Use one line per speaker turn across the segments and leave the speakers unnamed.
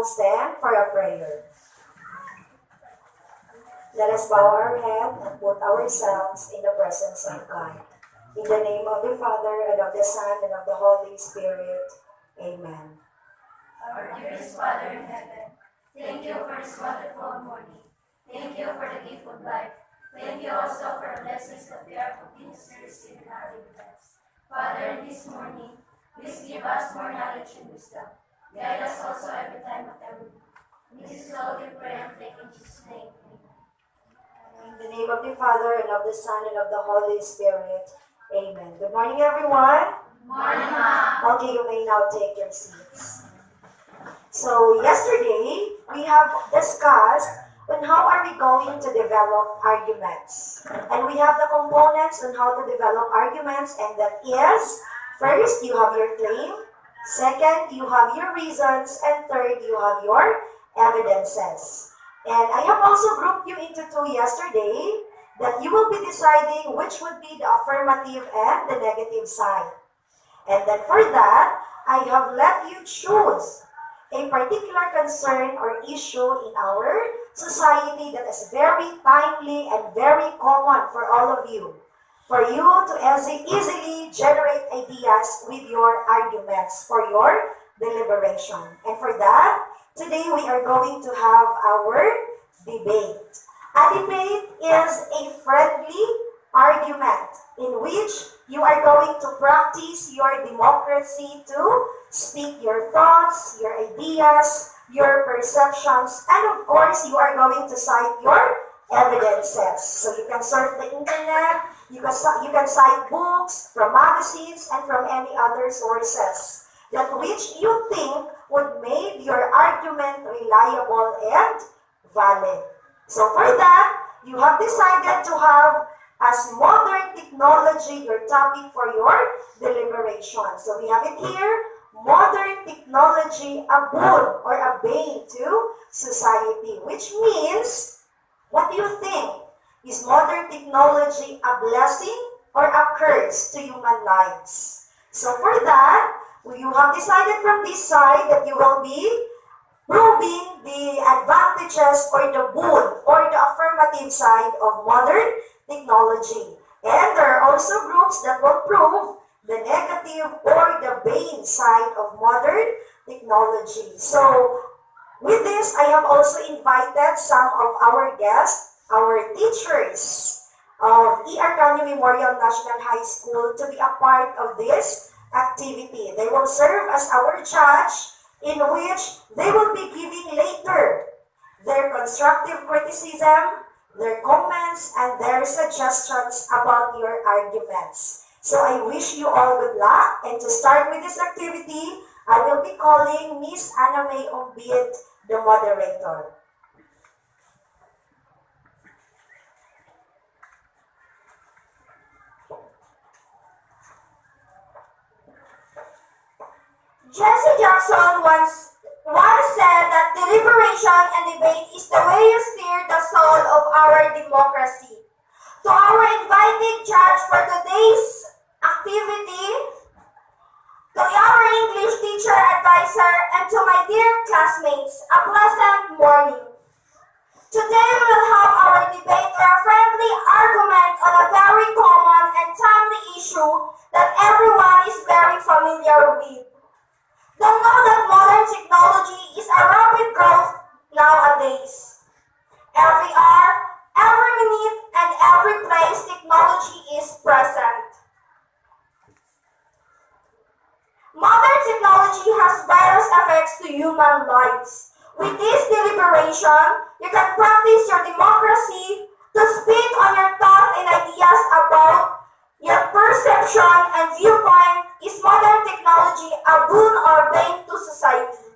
all stand for a prayer. Let us bow our head and put ourselves in the presence of God. In the name of the Father, and of the Son, and of the Holy Spirit. Amen.
Our dearest Father in heaven, thank you for this wonderful morning. Thank you for the gift of life. Thank you also for the blessings that we are continuously receiving in our lives. Father, this morning, please give us more knowledge and wisdom. Guide us also every time of every day. This is all we pray and thank in Jesus' name.
In the name of the Father, and of the Son, and of the Holy Spirit. Amen. Good morning, everyone.
Morning, Ma'am.
Okay, you may now take your seats. So, yesterday, we have discussed on how are we going to develop arguments. And we have the components on how to develop arguments, and that is, first, you have your claim. Second, you have your reasons. And third, you have your evidences. And I have also grouped you into two yesterday, that you will be deciding which would be the affirmative and the negative side. And then for that, I have let you choose a particular concern or issue in our society that is very timely and very common for all of you. For you to easily generate ideas with your arguments for your deliberation. And for that, today we are going to have our debate. A debate is a friendly argument in which you are going to practice your democracy to speak your thoughts, your ideas, your perceptions, and of course, you are going to cite your evidences. So you can surf the internet, you can cite books from magazines and from any other sources that which you think would make your argument reliable and valid. So for that, you have decided to have as modern technology your topic for your deliberation. So we have it here, modern technology, a boon or a bane to society, which means, what do you think? Is modern technology a blessing or a curse to human lives? So for that, you have decided from this side that you will be proving the advantages or the boon or the affirmative side of modern technology. And there are also groups that will prove the negative or the bane side of modern technology. So with this, I have also invited some of our guests, our teachers of EAMHS Memorial National High School to be a part of this activity. They will serve as our judge, in which they will be giving later their constructive criticism, their comments, and their suggestions about your arguments. So I wish you all good luck, and to start with this activity, I will be calling Miss Anna May Ombid, the moderator.
Jesse Jackson once said that deliberation and debate is the way you steer the soul of our democracy. To our invited judge for today's activity, to our English teacher advisor, and to my dear classmates, a pleasant morning. Today we will have our debate or a friendly argument on a very common and timely issue that everyone is very familiar with. Don't know that modern technology is a rapid growth nowadays. Every hour, every minute, and every place, technology is present. Modern technology has various effects to human lives. With this deliberation, you can practice your democracy to speak on your thoughts and ideas about your perception and viewpoint. Is modern technology a boon or bane to society?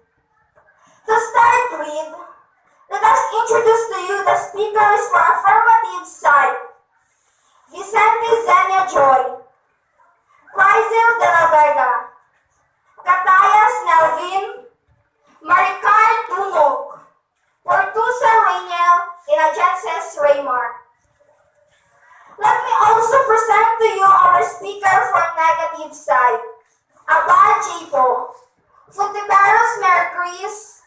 To start with, let us introduce to you the speakers for affirmative side. Vicente Zenia Joy, Chrysel de la Vega, Catayas Nelvin, Maricar Tunog, Portusa Rainiel, and Agences Raymar. Let me also present to you our speaker for negative side, Abad Jipo, Futiberos Mercuris,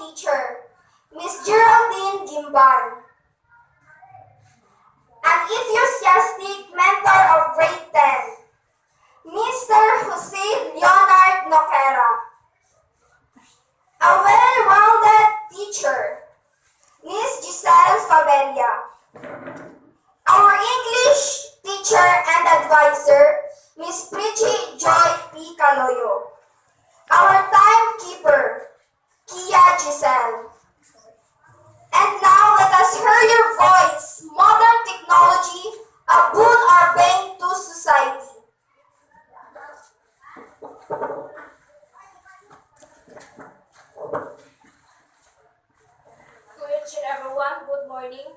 teacher, Miss Geraldine Gimban. An enthusiastic mentor of grade 10, Mr. Jose Leonard Noquera. A well-rounded teacher, Miss Giselle Fabella. Our English teacher and advisor, Miss Pretchie Joy P. Caluyo. Our timekeeper, Kia Giselle. And now let us hear your voice, modern technology, a boon or bane to society.
To each and everyone, good morning.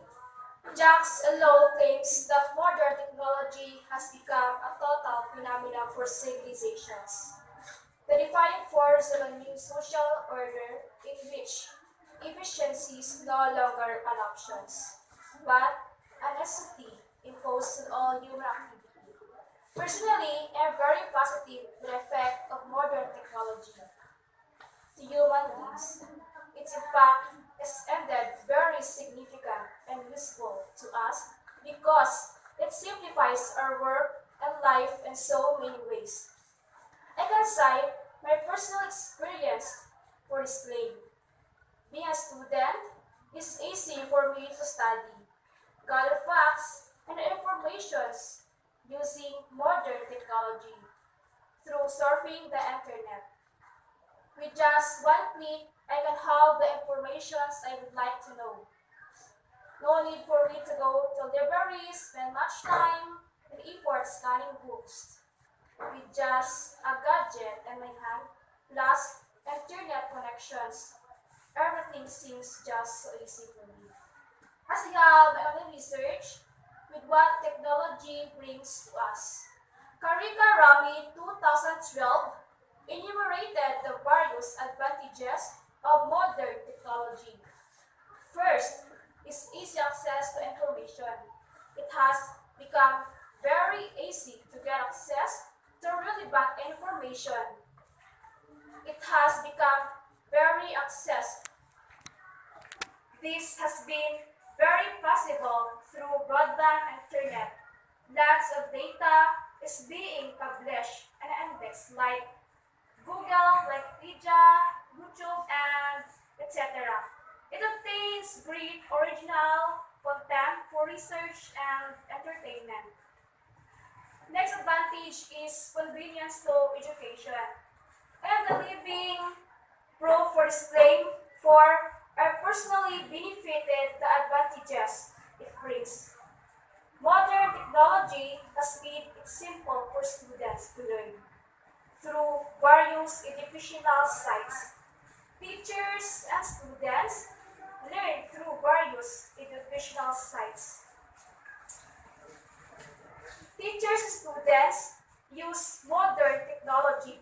Jacques Ellul claims that modern technology has become a total phenomenon for civilizations, the defining force of a new social order in which efficiency is no longer an option, but a necessity imposed on all human activity. Personally, I am very positive with the effect of modern technology to human beings. Its impact is indeed very significant and useful to us because it simplifies our work and life in so many ways. I can cite my personal experience for displaying. Being a student, it's easy for me to study, gather facts and informations using modern technology through surfing the internet. With just one click, I can have the informations I would like to know. No need for me to go to libraries, spend much time and effort scanning books. With just a gadget in my hand, plus internet connections, everything seems just so easy for me. As I have my own research with what technology brings to us. Karika Rami 2012 enumerated the various advantages of modern technology. First is easy access to information. It has become very easy to get access to relevant information. It has become very access. This has been very possible through broadband internet. Lots of data is being published and indexed like Google, Wikipedia, YouTube, and etc. It obtains great original content for research and entertainment. Next advantage is convenience to education. I am the living proof for displaying for I personally benefited the advantages it brings. Modern technology has made it simple for students to learn through various educational sites. Teachers and students learn through various educational sites. Teachers and students use modern technology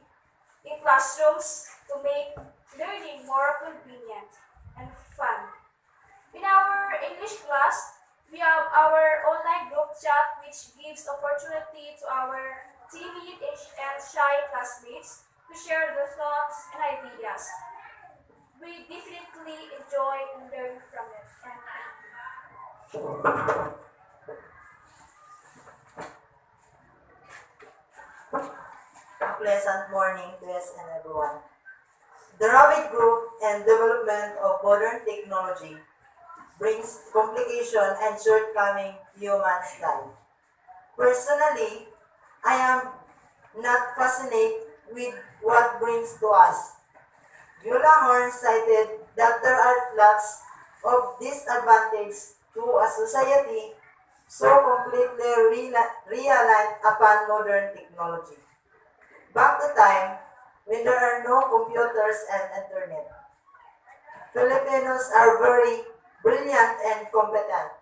in classrooms to make learning more convenient and fun. In our English class, we have our online group chat which gives opportunity to our timid and shy classmates to share their thoughts and ideas. We definitely enjoy and learn from it. And thank you.
A pleasant morning to us and everyone. The rapid growth and development of modern technology brings complication and shortcoming to human's life. Personally, I am not fascinated with what brings to us. Beulah Horn cited that there are lots of disadvantages to a society so completely reliant upon modern technology. Back to time when there are no computers and internet. Filipinos are very brilliant and competent.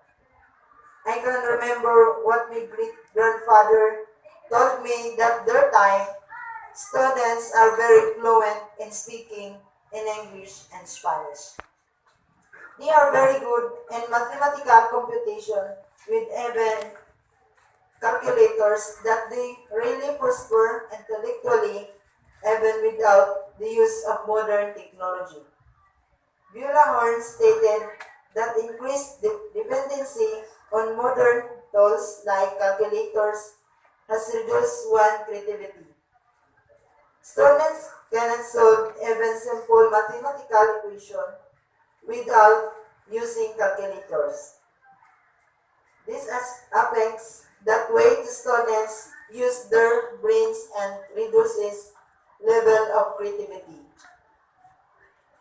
I can remember what my great-grandfather told me that their time, students are very fluent in speaking in English and Spanish. They are very good in mathematical computation with even calculators that they really prosper intellectually even without the use of modern technology. Bullahorn stated that increased dependency on modern tools like calculators has reduced one's creativity. Students cannot solve even simple mathematical equations without using calculators. This affects that way the students use their brains and reduces level of creativity.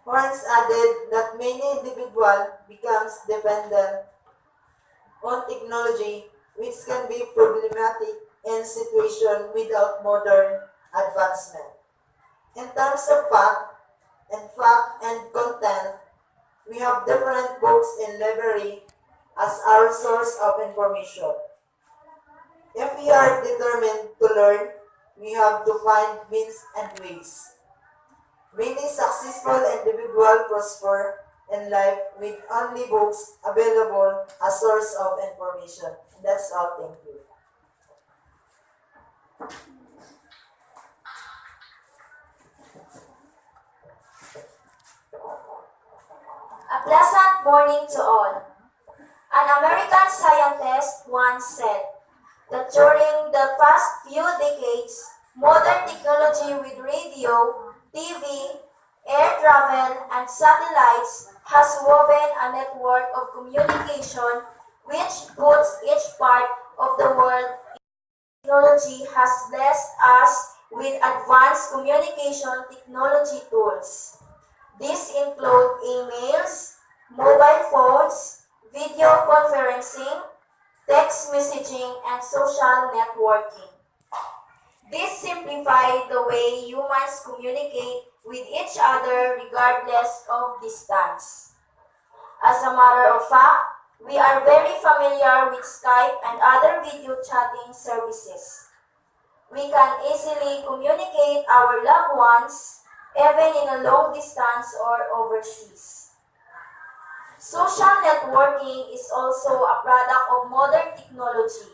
Horns added that many individuals becomes dependent on technology, which can be problematic in situations without modern advancement. In terms of fact and content, we have different books in library as our source of information. If we are determined to learn, we have to find means and ways. Many successful individuals prosper in life with only books available as source of information. That's all. Thank you.
A pleasant morning to all. An American scientist once said that during the past few decades, modern technology with radio, TV, air travel, and satellites has woven a network of communication which puts each part of the world. Technology has blessed us with advanced communication technology tools. These include emails, mobile phones, video conferencing, text messaging, and social networking. This simplifies the way humans communicate with each other regardless of distance. As a matter of fact, we are very familiar with Skype and other video chatting services. We can easily communicate our loved ones even in a long distance or overseas. Social networking is also a product of modern technology.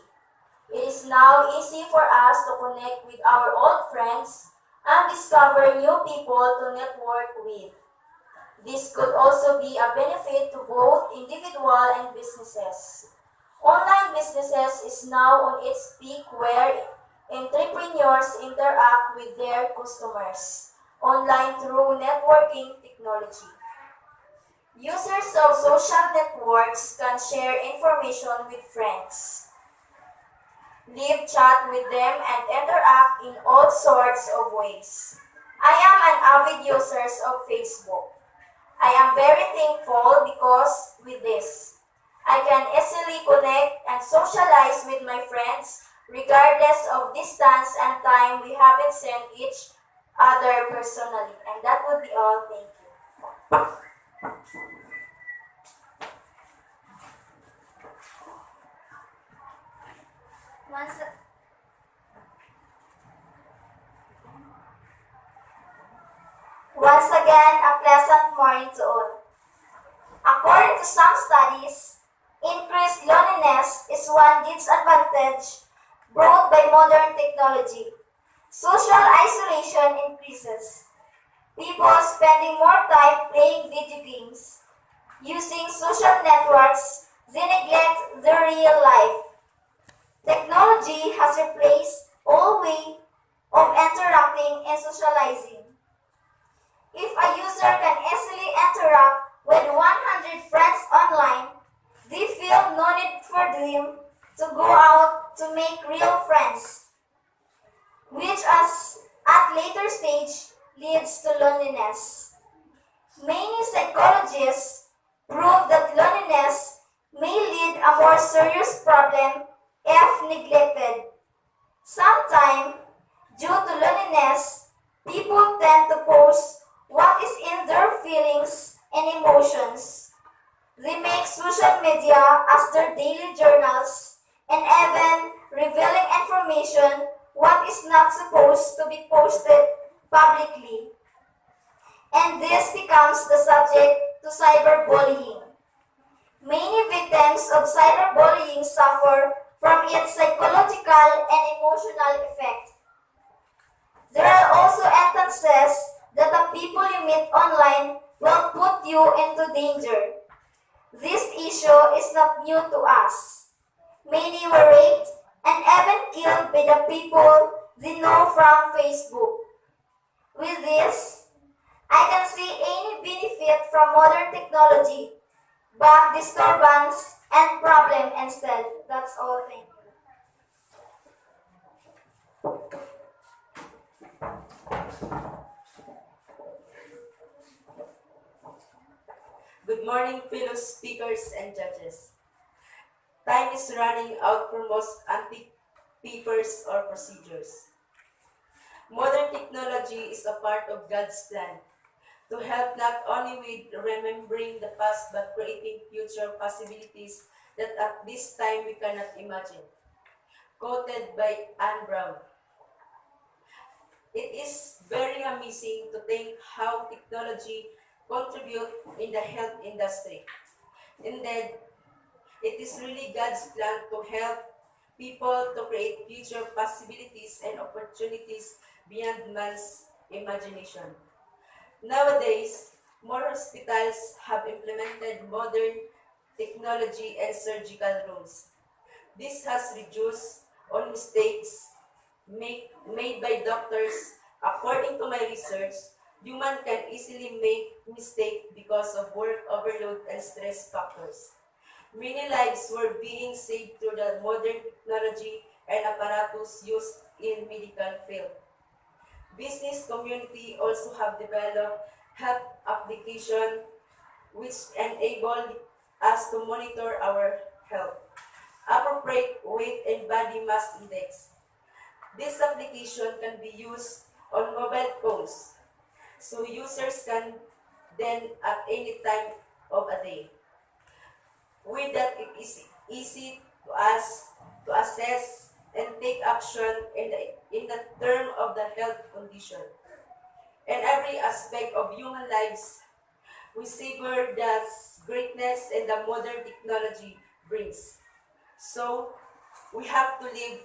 It is now easy for us to connect with our old friends and discover new people to network with. This could also be a benefit to both individual and businesses. Online businesses is now on its peak where entrepreneurs interact with their customers online through networking technology. Users of social networks can share information with friends, live chat with them, and interact in all sorts of ways. I am an avid user of Facebook. I am very thankful because with this, I can easily connect and socialize with my friends regardless of distance and time we haven't seen each other personally. And that would be all. Thank you. Once again, a pleasant morning to all. According to some studies, increased loneliness is one disadvantage brought by modern technology. Social isolation increases. People spending more time playing video games, using social networks, they neglect their real life. Technology has replaced all way of interacting and socializing. If a user can easily interact with 100 friends online, they feel no need for them to go out to make real friends, which at later stage leads to loneliness. Many psychologists prove that loneliness may lead a more serious problem if neglected. Sometimes, due to loneliness, people tend to post what is in their feelings and emotions. They make social media as their daily journals and even revealing information what is not supposed to be posted publicly. And this becomes the subject to cyberbullying. Many victims of cyberbullying suffer from its psychological and emotional effect. There are also instances that the people you meet online will put you into danger. This issue is not new to us. Many were raped and even killed by the people they know from Facebook. With this, I can see any benefit from modern technology, but disturbance and problem instead. That's all. Thank you.
Good morning, fellow speakers and judges. Time is running out for most antique papers or procedures. Modern technology is a part of God's plan to help not only with remembering the past but creating future possibilities that at this time we cannot imagine. Quoted by Anne Brown. It is very amazing to think how technology contributes in the health industry. Indeed, it is really God's plan to help people to create future possibilities and opportunities beyond man's imagination. Nowadays, more hospitals have implemented modern technology and surgical rooms. This has reduced all mistakes made by doctors. According to my research, human can easily make mistakes because of work overload and stress factors. Many lives were being saved through the modern technology and apparatus used in medical field. Business community also have developed health application which enable us to monitor our health. Appropriate weight and body mass index. This application can be used on mobile phones, so users can then at any time of a day. With that, it is easy to us to assess and take action in the term of the health condition. In every aspect of human lives, we savor the greatness and the modern technology brings. So, we have to live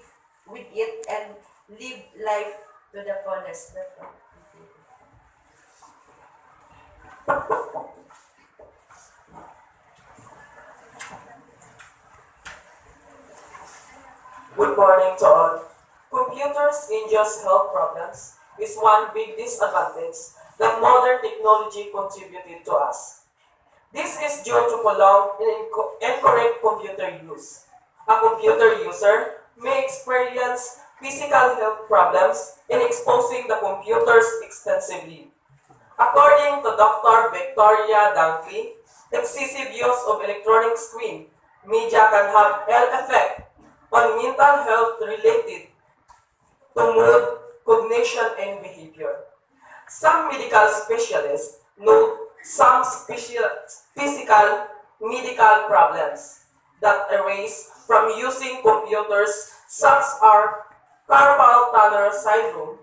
with it and live life to the fullest.
Good morning to all. Computers in just health problems is one big disadvantage that modern technology contributed to us. This is due to prolonged and incorrect computer use. A computer user may experience physical health problems in exposing the computers extensively. According to Dr. Victoria Dunkley, excessive use of electronic screen media can have ill effect on mental health related to mood, cognition, and behavior. Some medical specialists note some physical medical problems that arise from using computers such as carpal tunnel syndrome,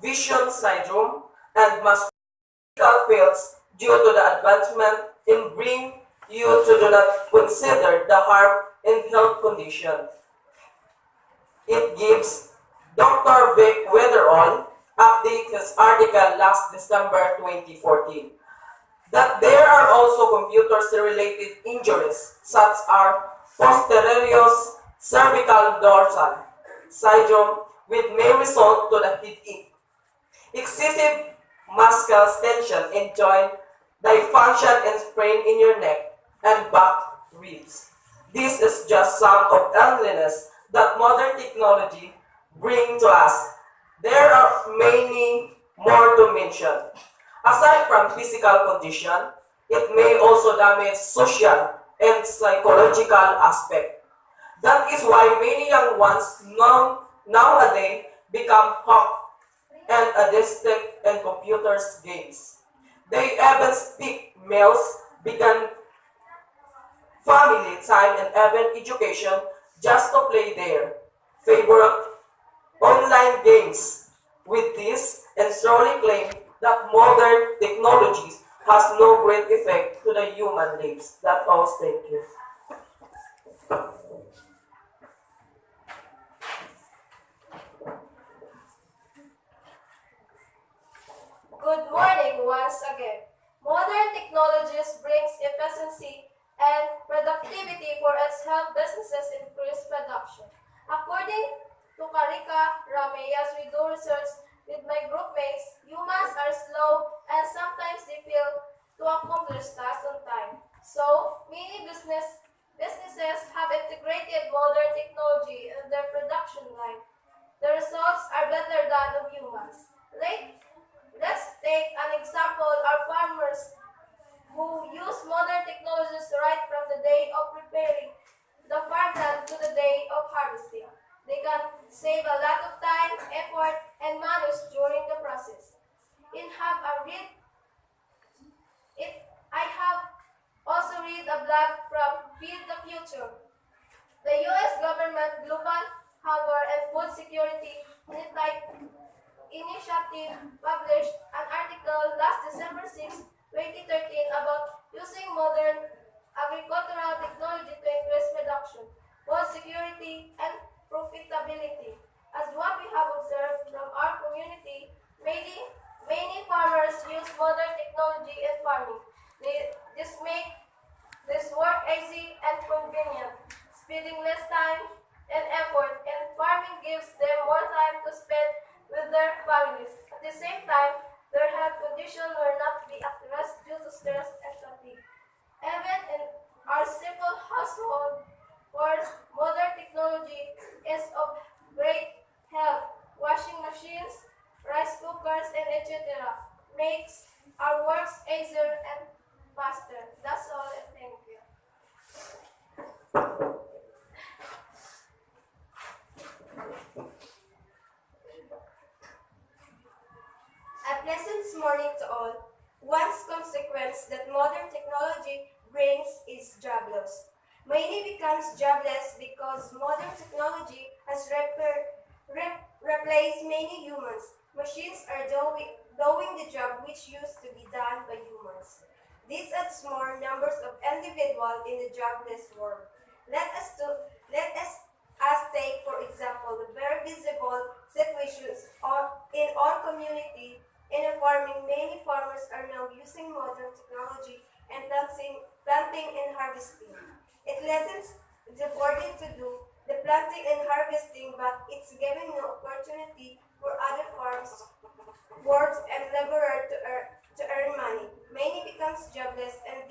vision syndrome, and muscular fields due to the advancement in bring you to do not consider the harm in health condition. It gives Dr. Vic Weatherall update his article last December 2014 that there are also computer-related injuries such as posterior cervical dorsal syndrome which may result to the headache, excessive muscle tension in joint dysfunction and sprain in your neck and back ribs. This is just some of illnesses that modern technology bring to us. There are many more to mention. Aside from physical condition, it may also damage social and psychological aspect. That is why many young ones nowadays become hooked and addicted in computers games. They even speak meals, begin family time and even education just to play their favorite online games. With this, and strongly claim that modern technologies has no great effect to the human lives. That's all. Thank you.
Good morning once again. Modern technologies brings efficiency and productivity for its help businesses increase production. According to Karika Rame, as we do research with my group mates, humans are slow and sometimes they fail to accomplish tasks on time. So, many businesses have integrated modern technology in their production line. The results are better than of humans. Let's take an example. Our farmers who use modern technologies right from the day of preparing the farmland to the day of harvesting. They can save a lot of time, effort, and money during the process. In have a read it I have also read a blog from Feed the Future. The US government Global Hunger and Food Security Initiative published an article last December 6, 2013 about using modern agricultural technology to increase production, food security, and profitability. As what we have observed from our community, many farmers use modern technology in farming. This make this work easy and convenient, spending less time and effort, and farming gives them more time to spend with their families. At the same time, their health condition will not be at rest due to stress and fatigue. Even in our simple household chores, modern technology is of great help. Washing machines, rice cookers, and etc. makes our works easier and faster. That's all, and thank you.
A pleasant morning to all. One consequence that modern technology brings is job loss. Many becomes jobless because modern technology has replaced many humans. Machines are doing the job which used to be done by humans. This adds more numbers of individuals in the jobless world. Let us take for example the very visible situations in our community. In farming, many farmers are now using modern technology and planting and harvesting. It lessens the burden to do the planting and harvesting, but it's giving no opportunity for other farms, workers, and laborers to earn money. Many becomes jobless, and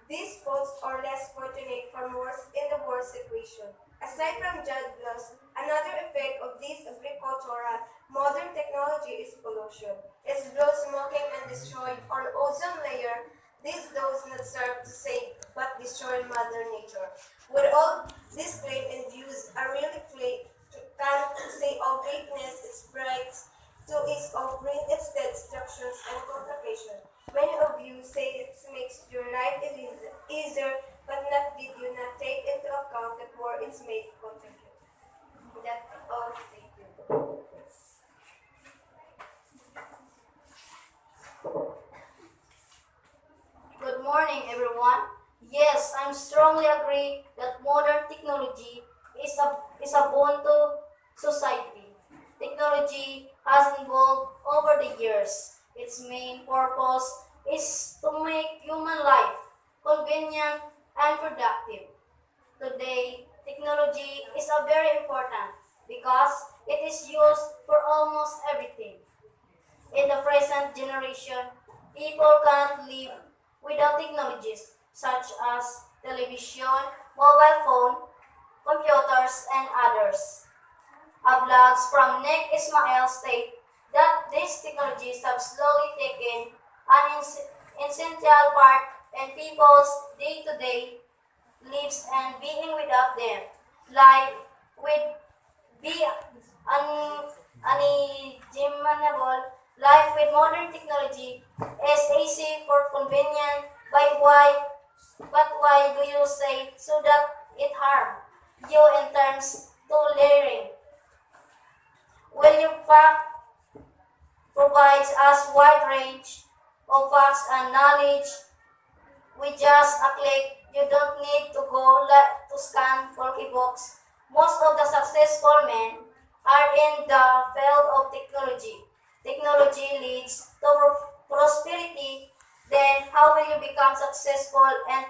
these folks are less fortunate from worse in the worst situation. Aside from job loss, another effect of this agricultural modern technology is pollution. It blows smoking and destroy our ozone layer. This does not serve to save but destroy Mother Nature. With all this claim and views, I really can say all greatness is bright to its own bring its destructions and complication. Many of you say it makes your life easier, but not did you not take into account that war is made contribute. That's all. Thank you.
Good morning, everyone. Yes, I strongly agree that modern technology is a boon to society. Technology has evolved over the years. Its main purpose is to make human life convenient and productive. Today, technology is a very important because it is used for almost everything. In the present generation, people cannot live without technologies such as television, mobile phone, computers, and others. Blogs from Nick Ismail state that these technologies have slowly taken an essential part in people's day-to-day lives, and being without them, life would be unimaginable. Life with modern technology is easy for convenient, but why do you say so that it harm you in terms to learning? Will you fact provides us wide range of facts and knowledge with just a click. You don't need to go to scan for ebooks. Most of the successful men are in the field of technology. Technology leads to prosperity then how will you become successful and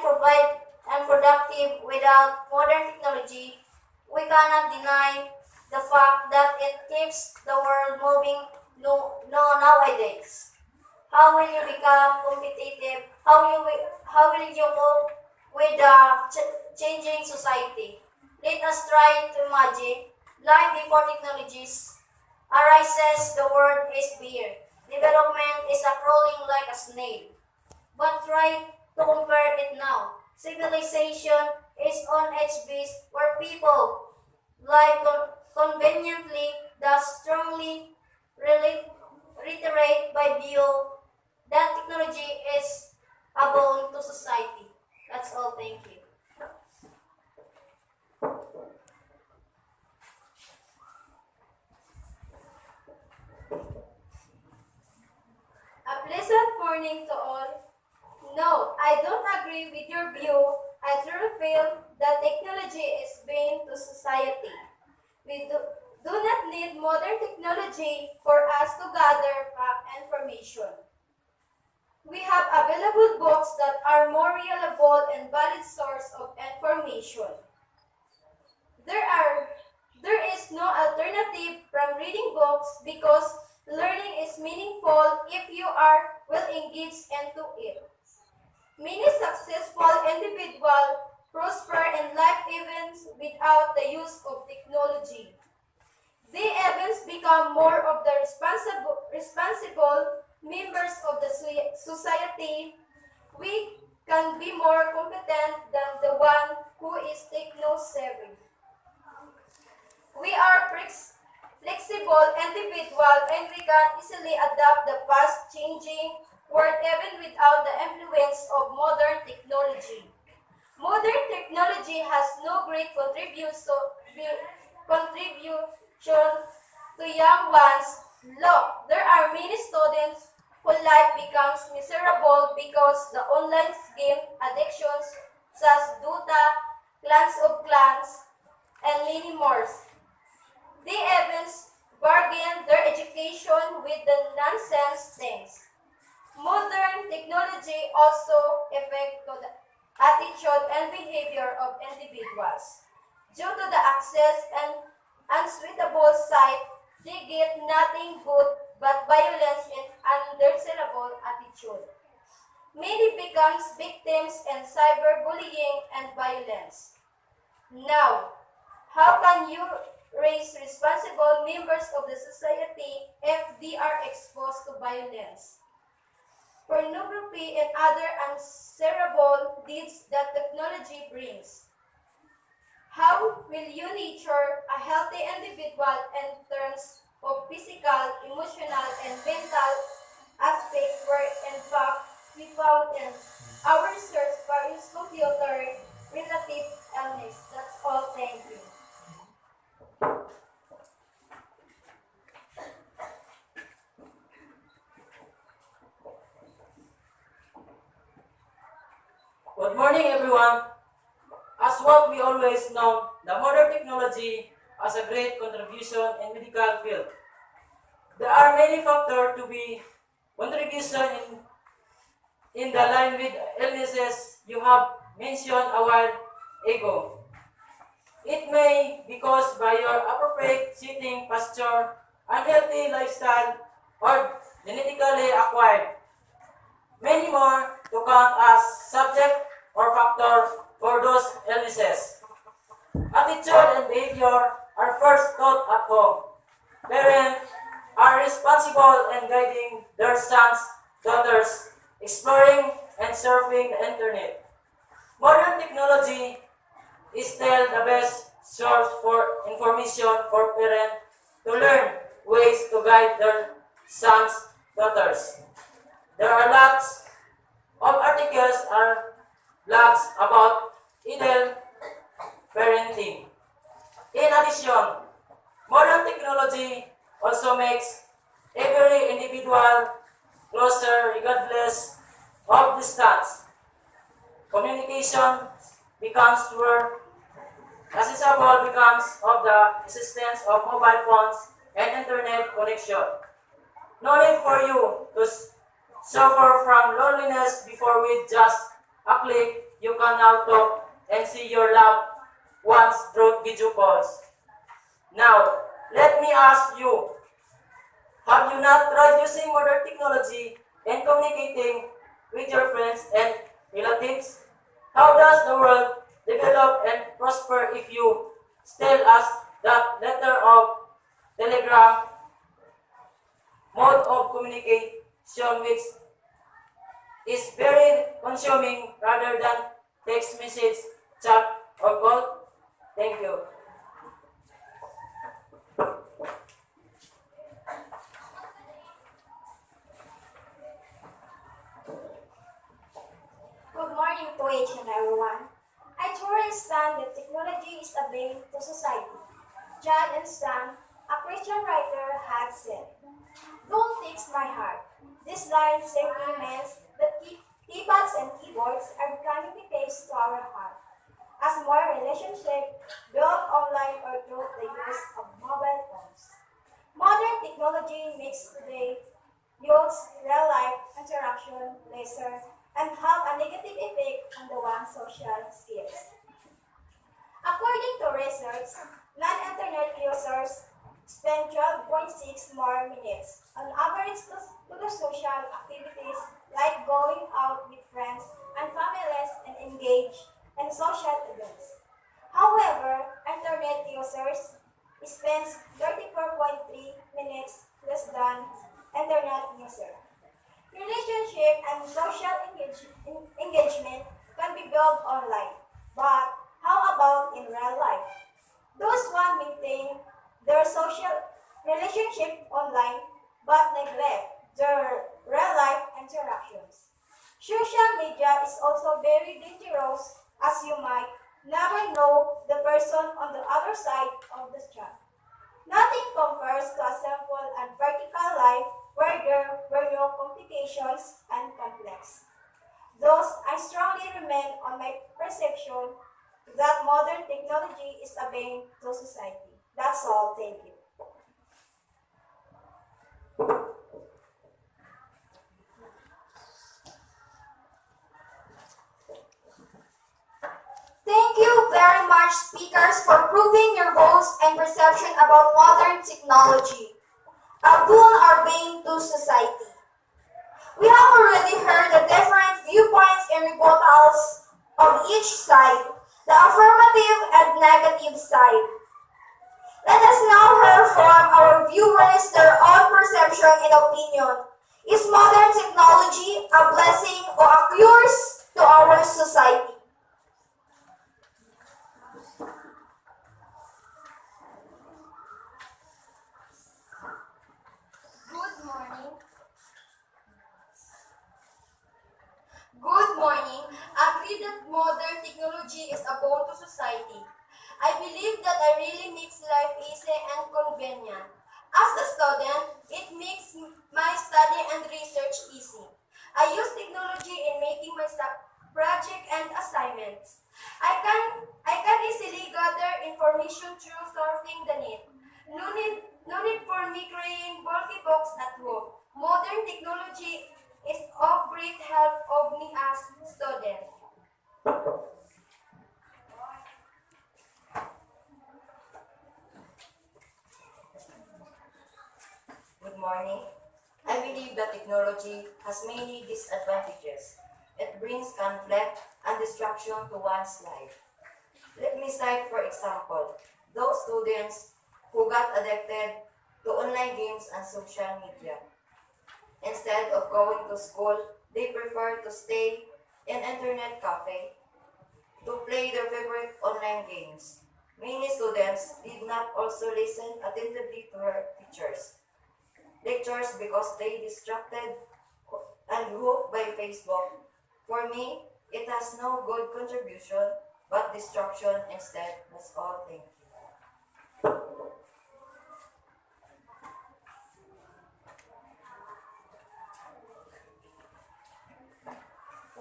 provide and productive without modern technology? We cannot deny the fact that it keeps the world moving nowadays. How will you become competitive? How will you cope with the changing society? Let us try to imagine life before technologies arises. The world is bare. Development is a crawling like a snail. But try to compare it now. Civilization is on its base where people live conveniently, thus strongly reiterate by view that technology is a boon to society. That's all. Thank you.
A pleasant morning to all. No, I don't agree with your view. I truly feel that technology is bane to society. We do not need modern technology for us to gather fact information. We have available books that are more reliable and valid source of information. There are there is no alternative from reading books because learning is meaningful if you are well engaged into it. Many successful individuals prosper in life even without the use of technology. They even become more of the responsible members of the society. We can be more competent than the one who is techno-savvy. We are flexible individual and we can easily adapt the fast-changing world even without the influence of modern technology. Modern technology has no great contribution to young ones. Look, there are many students whose life becomes miserable because the online game addictions such as Dota, Clans of Clans, and many more. They even bargain their education with the nonsense things. Modern technology also affects the attitude and behavior of individuals. Due to the access and unsuitable site, they get nothing good but violence and undesirable attitude. Many becomes victims in cyberbullying and violence. Now, how can you raise responsible members of the society if they are exposed to violence, pornography, and other undesirable deeds that technology brings? How will you nurture a healthy individual in terms of physical, emotional, and mental aspects where in fact we found in our research various computer relative illness? That's all. Thank you.
Good morning, everyone. As what we always know, the modern technology has a great contribution in medical field. There are many factors to be contribution in the line with illnesses you have mentioned a while ago. It may be caused by your appropriate sitting posture, unhealthy lifestyle, or genetically acquired. Many more to count as subject or factor for those illnesses. Attitude and behavior are first taught at home. Parents are responsible in guiding their sons, daughters, exploring and surfing the internet. Modern technology is still the best source for information for parents to learn ways to guide their sons, daughters. There are lots of articles or blogs about ideal parenting. In addition, modern technology also makes every individual closer regardless of distance. Communication becomes where accessible becomes of the existence of mobile phones and internet connection. No need for you to suffer from loneliness before with just a click. You can now talk and see your loved ones through video calls. Now, let me ask you, have you not tried using modern technology and communicating with your friends and relatives? How does the world develop and prosper if you still as the letter of telegram mode of communication which is very consuming rather than text message, chat, or call? Thank you.
Good morning to each and everyone. I truly understand that technology is a bane to society. John and Stan, a Christian writer, had said, "Don't fix my heart." This line simply means that keypads and keyboards are becoming the case to our heart, as more relationships built online or through the use of mobile phones. Modern technology makes today youth's real-life interaction lesser and have a negative effect on the one's social skills. According to research, non-internet users spend 12.6 more minutes on average to the social activities like going out with friends and families and engage in social events. However, internet users spend 34.3 minutes less than internet user. Relationship and social engagement can be built online, but how about in real life? Those who maintain their social relationship online but neglect their real life interactions. Social media is also very dangerous as you might never know the person on the other side of the chat. Nothing compares to a simple and practical life where there were no complications and conflicts. Thus, I strongly remain on my perception that modern technology is a bane to society. That's all. Thank you.
Thank you very much, speakers, for proving your goals and perception about modern technology, a boon or bane to society. We have already heard the different viewpoints and rebuttals of each side, the affirmative and negative side. Let us now hear from our viewers their own perception and opinion. Is modern technology a blessing or a curse to our society?
Good morning. Good morning. Agree that modern technology is a boon to society. I believe that it really makes life easy and convenient. As a student, it makes my study and research easy. I use technology in making my project and assignments. I can easily gather information through surfing the net. No need for me creating bulky books at home. Modern technology is of great help of me as student.
Good morning. I believe that technology has many disadvantages. It brings conflict and distraction to one's life. Let me cite, for example, those students who got addicted to online games and social media. Instead of going to school, they prefer to stay in internet cafe to play their favorite online games. Many students did not also listen attentively to her lectures because they distracted and hooked by Facebook. For me, it has no good contribution, but distraction instead. That's all. Thank you.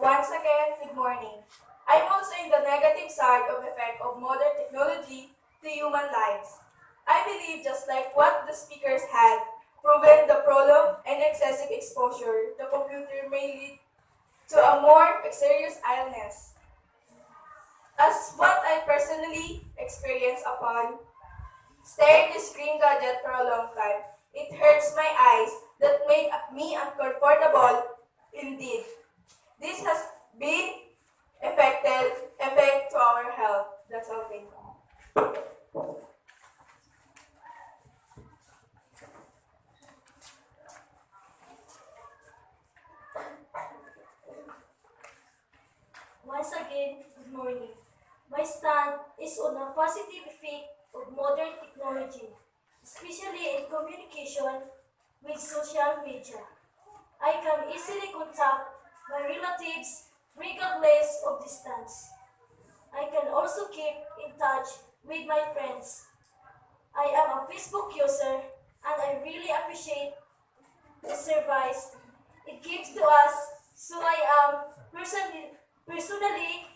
Once again, good morning. I'm also in the negative side of effect of modern technology to human lives. I believe just like what the speakers had, proven the prolonged and excessive exposure to computer may lead to a more serious illness. As what I personally experienced upon staring the screen gadget for a long time, it hurts my eyes that made me uncomfortable indeed. This has been effect to our health. That's all. Thank you.
Once again, good morning. My stand is on the positive effect of modern technology, especially in communication with social media. I can easily contact my relatives regardless of distance. I can also keep in touch with my friends. I am a Facebook user and I really appreciate the service it gives to us, so I am personally fascinated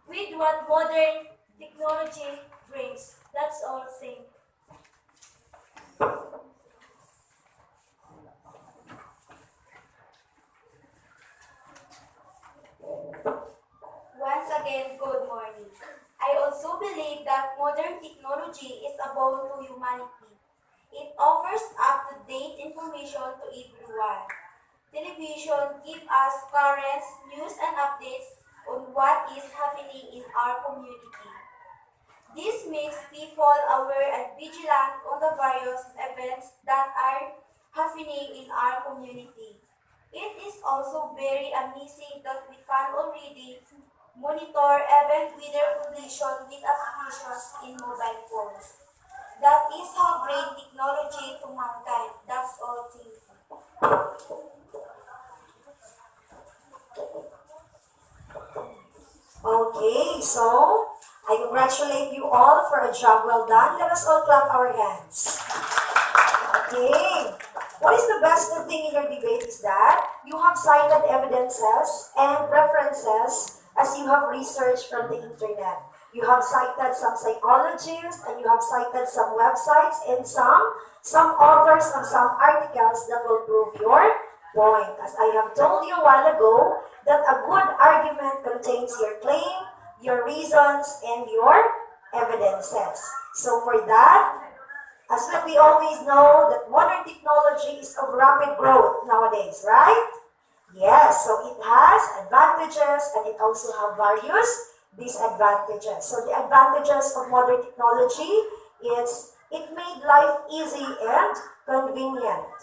with what modern technology brings. That's all. Thank you.
Once again, good morning. I also believe that modern technology is about to humanity. It offers up-to-date information to everyone. Television gives us current news and updates on what is happening in our community. This makes people aware and vigilant on the various events that are happening in our community. It is also very amazing that we can already monitor event weather condition with applications in mobile phones. That is how great technology to mankind. That's all. Thank you.
Okay, so I congratulate you all for a job well done. Let us all clap our hands. Okay. What is the best thing in your debate is that you have cited evidences and references as you have researched from the internet. You have cited some psychologists and you have cited some websites and some authors of some articles that will prove your point. As I have told you a while ago, that a good argument contains your claim, your reasons, and your evidences. So for that, as what we always know, that modern technology is of rapid growth nowadays, right? Yes, so it has advantages and it also has various disadvantages. So the advantages of modern technology is it made life easy and convenient.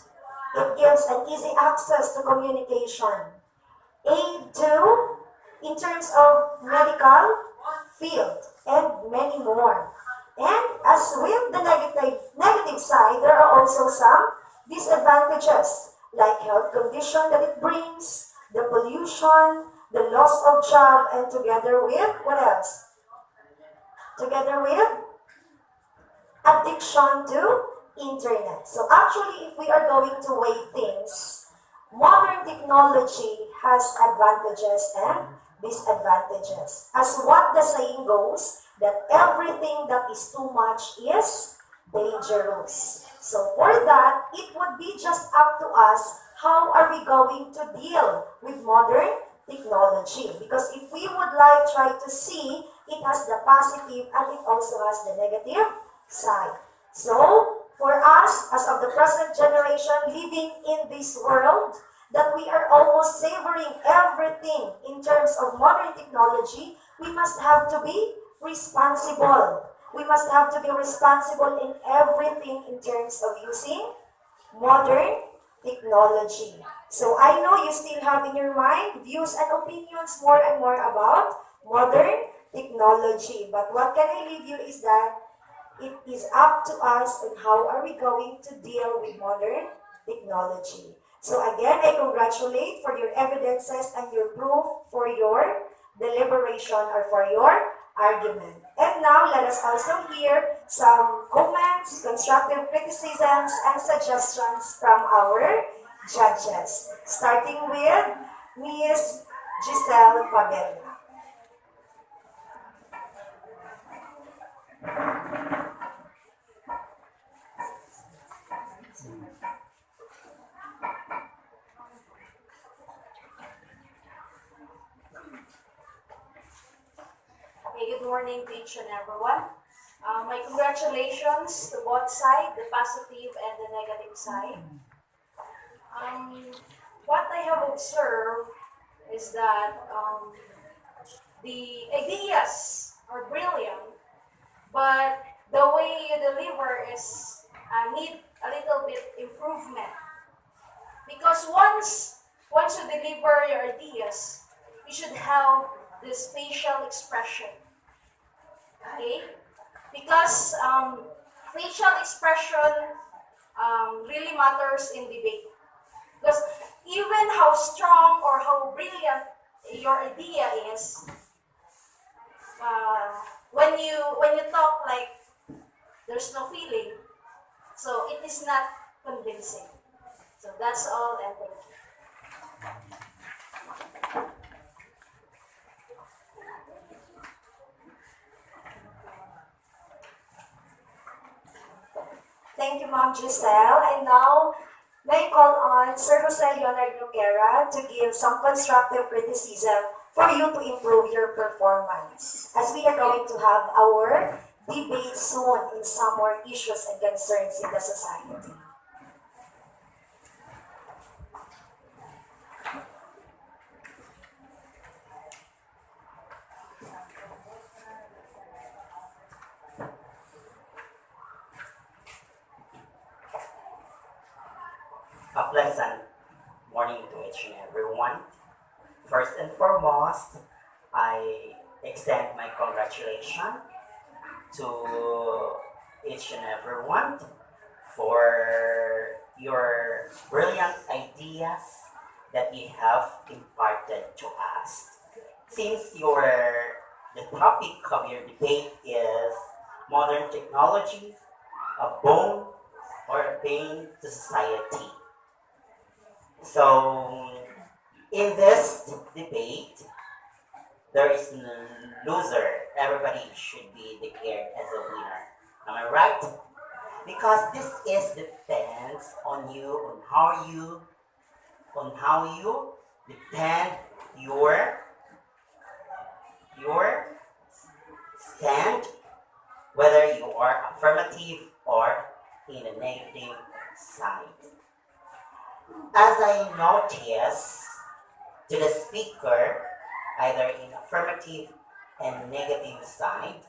It gives an easy access to communication. Aid to, in terms of medical field, and many more. And as with the negative side, there are also some disadvantages, like health condition that it brings, the pollution, the loss of job, and together with, what else? Together with addiction to internet. So actually, if we are going to weigh things, modern technology has advantages and disadvantages. As what the saying goes, that everything that is too much is dangerous. So for that, it would be just up to us how are we going to deal with modern technology. Because if we would like try to see, it has the positive and it also has the negative side. So for us, as of the present generation living in this world, that we are almost savoring everything in terms of modern technology, we must have to be responsible. We must have to be responsible in everything in terms of using modern technology. So I know you still have in your mind views and opinions more and more about modern technology. But what can I leave you is that it is up to us on how are we going to deal with modern technology. So again, I congratulate for your evidences and your proof for your deliberation or for your argument. And now let us also hear some comments, constructive criticisms, and suggestions from our judges. Starting with Ms. Giselle Pabella.
morning to each and everyone. My congratulations to both sides, the positive and the negative side. What I have observed is that the ideas are brilliant, but the way you deliver is need a little bit improvement. Because once you deliver your ideas, you should have this facial expression. Okay? Because facial expression really matters in debate. Because even how strong or how brilliant your idea is, when you talk like there's no feeling, so it is not convincing. So that's all, and thank you.
Thank you, Ma'am Giselle. And now, may I call on Sir Jose Leonard Noguera to give some constructive criticism for you to improve your performance. As we are going to have our debate soon in some more issues and concerns in the society.
A pleasant morning to each and everyone. First and foremost, I extend my congratulations to each and everyone for your brilliant ideas that you have imparted to us. Since the topic of your debate is modern technology, a boon or a bane to society. So, in this debate, there is no loser. Everybody should be declared as a winner. Am I right? Because this is depends on you, on how you defend your stand, whether you are affirmative or in a negative side. As I notice to the speaker, either in affirmative and negative side,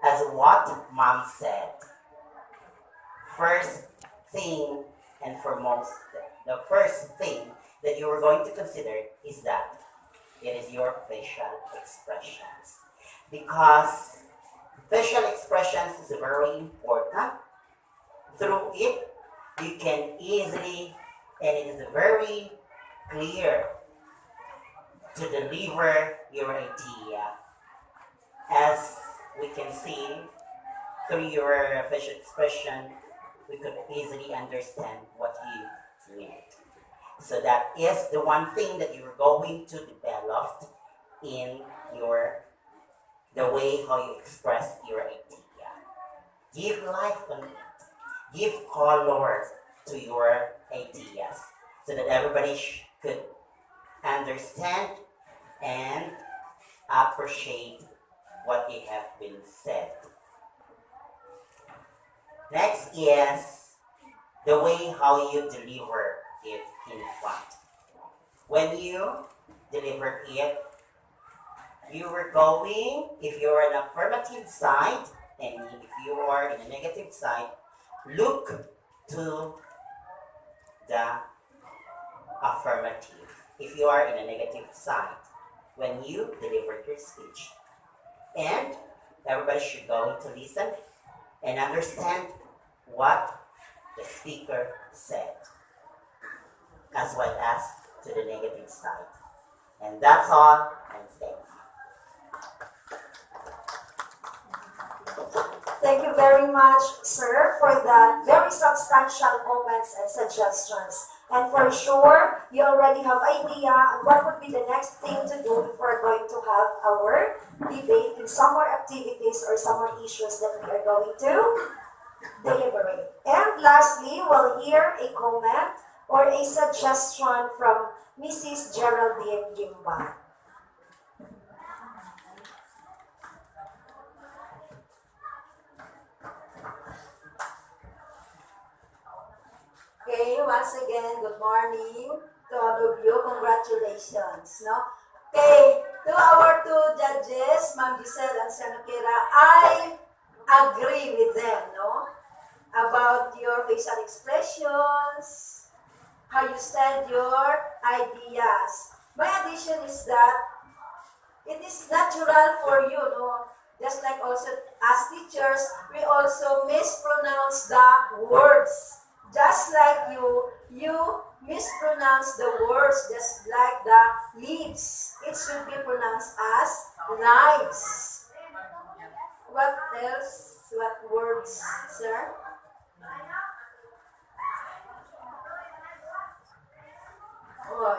as what Mom said, first thing and foremost, the first thing that you are going to consider is that it is your facial expressions. Because facial expressions is very important. Through it, you can easily, and it is very clear to deliver your idea. As we can see through your facial expression, we could easily understand what you meant. So that is the one thing that you're going to develop in the way how you express your idea. Give life on it. Give color to your ideas so that everybody could understand and appreciate what it have been said. Next is the way how you deliver it in front. When you deliver it, you were going, if you are an affirmative side, and if you are in a negative side, look to the affirmative. If you are in a negative side, when you deliver your speech. And everybody should go to listen and understand what the speaker said, as well as to the negative side. And that's all, and thank you.
Thank you very much, sir, for that very substantial comments and suggestions. And for sure, you already have idea on what would be the next thing to do if we're going to have our debate in some more activities or some more issues that we are going to deliberate. And lastly, we'll hear a comment or a suggestion from Mrs. Geraldine Gimba.
Okay, once again, good morning to all of you. Congratulations, no? Okay, to our two judges, Ma'am Giselle and Sir Nokira, I agree with them, no? About your facial expressions, how you stand your ideas. My addition is that it is natural for you, no? Just like also as teachers, we also mispronounce the words. Just like you mispronounce the words just like the leaves. It should be pronounced as lives. What else? What words, sir? Oh,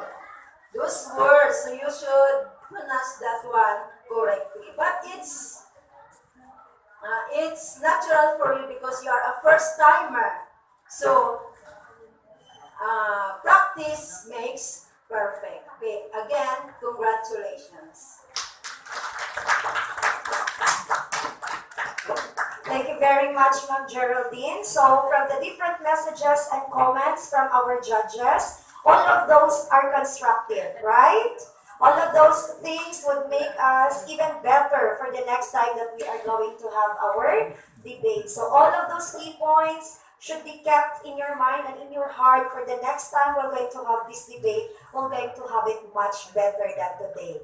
those words, so you should pronounce that one correctly. But it's natural for you because you are a first timer. So practice makes perfect. Okay, again, congratulations.
Thank you very much, Ma'am Geraldine. So, from the different messages and comments from our judges, all of those are constructive, right? All of those things would make us even better for the next time that we are going to have our debate. So, all of those key points should be kept in your mind and in your heart for the next time we're going to have this debate. We're going to have it much better than today.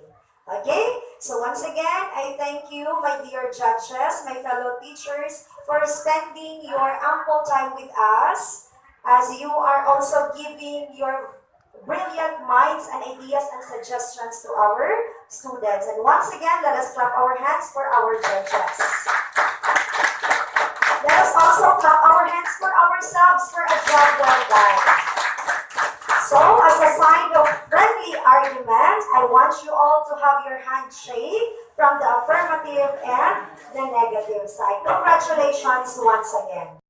Okay? So once again, I thank you, my dear judges, my fellow teachers, for spending your ample time with us, as you are also giving your brilliant minds and ideas and suggestions to our students. And once again, let us clap our hands for our judges. Let us also clap our hands for ourselves for a job well done. So, as a sign of friendly argument, I want you all to have your handshake from the affirmative and the negative side. Congratulations once again.